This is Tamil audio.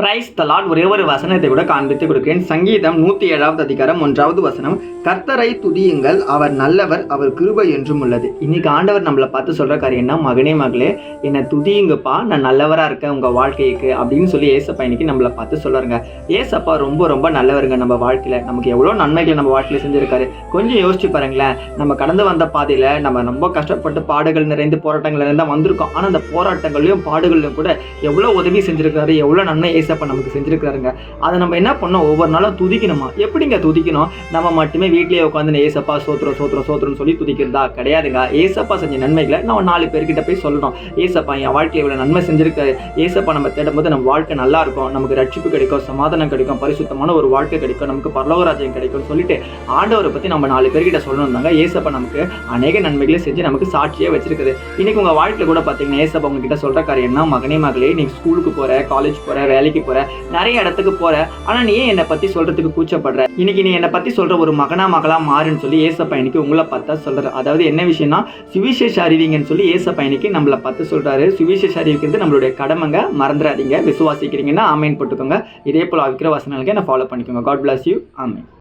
Praise the Lord. ஒரே ஒரு வசனத்தை கூட காண்பித்து கொடுக்கிறேன். சங்கீதம் 107வது அதிகாரம் 1வது வசனம், கர்த்தரை துதியுங்கள், அவர் நல்லவர், அவர் கிருபை என்றும் உள்ளது. இன்னைக்கு ஆண்டவர் நம்மளை பார்த்து சொல்ற காரியம் என்ன? மகனே மகளே, என்னை துதியுங்கப்பா, நான் நல்லவரா இருக்கேன் உங்க வாழ்க்கைக்கு அப்படின்னு சொல்லி ஏசப்பா இன்னைக்கு நம்மளை பார்த்து சொல்றாருங்க. ஏசப்பா ரொம்ப ரொம்ப நல்லவருங்க. நம்ம வாழ்க்கையில நமக்கு எவ்வளோ நன்மைகளை நம்ம வாழ்க்கையில செஞ்சிருக்காரு. கொஞ்சம் யோசிச்சு பாருங்களேன். நம்ம கடந்து வந்த பாதையில நம்ம ரொம்ப கஷ்டப்பட்டு பாடுகள் நிறைந்து போராட்டங்கள் நிறைந்த வந்திருக்கோம். ஆனா அந்த போராட்டங்களையும் பாடுகளையும் கூட எவ்வளோ உதவி செஞ்சிருக்காரு, எவ்வளோ நன்மை ஏசப்பா நமக்கு செஞ்சிருக்காருங்க. அதை நம்ம என்ன பண்ணோம்? ஒவ்வொரு நாளும் துதிக்கணுமா? எப்படிங்க துதிக்கணும்? நம்ம மட்டுமே வீட்லயே உட்காந்து ஏசப்பா சோத்திரம் சோத்திரம் சோத்திரம் சொல்லி துதிக்கிறதா? கிடையாதுங்க. ஏசப்பா செஞ்ச நன்மைகளை நம்ம 4 பேர்கிட்ட போய் சொல்லணும். ஏசப்பா என் வாழ்க்கையை இவ்வளவு நன்மை செஞ்சிருக்காரு. ஏசப்பா நம்ம தேடும்போது நம்ம வாழ்க்கை நல்லா இருக்கும், நமக்கு ரட்சிப்பு கிடைக்கும், சமாதானம் கிடைக்கும், பரிசுத்தமான ஒரு வாழ்க்கை கிடைக்கும், நமக்கு பரலோகராஜ்யம் கிடைக்கும்னு சொல்லிட்டு ஆண்டவரை பத்தி நம்ம 4 பேர்கிட்ட சொல்லணும் தாங்க. ஏசப்பா நமக்கு அநேக நன்மைகளை செஞ்சு நமக்கு சாட்சியே வச்சிருக்குது. இன்னைக்கு உங்க வாழ்க்கையில கூட பாத்தீங்கன்னா ஏசப்பா உங்ககிட்ட சொல்ற காரியம்னா, மகனே மகளே, நீ ஸ்கூலுக்கு போற, காலேஜ் போற, வேலைக்கு போற, நிறைய இடத்துக்கு போற, ஆனா நீ ஏன் என்னை பத்தி சொல்றதுக்கு கூச்சப்படுற? இன்னைக்கு நீ என்னை பத்தி சொல்ற ஒரு மகனா மகளா மாறுன்னு சொல்லி ஏசப்பா இன்னைக்கு உங்களை பார்த்தா சொல்றாரு. அதாவது என்ன விஷயம்னா, சுவிசேஷ அறிவிங்கன்னு சொல்லி ஏசப்பா இன்னைக்கு நம்மளை பார்த்து சொல்றாரு. சுவிசேஷ அறிவிக்கிறது நம்மளுடைய கடமைங்க, மறந்துடாதீங்க. விசுவாசிக்கிறீங்கன்னா ஆமேன் போட்டுக்கோங்க. இதே போல இருக்கிற வசனங்களுக்கு என்ன ஃபாலோ பண்ணிக்கோங்க. God bless you. ஆமேன்.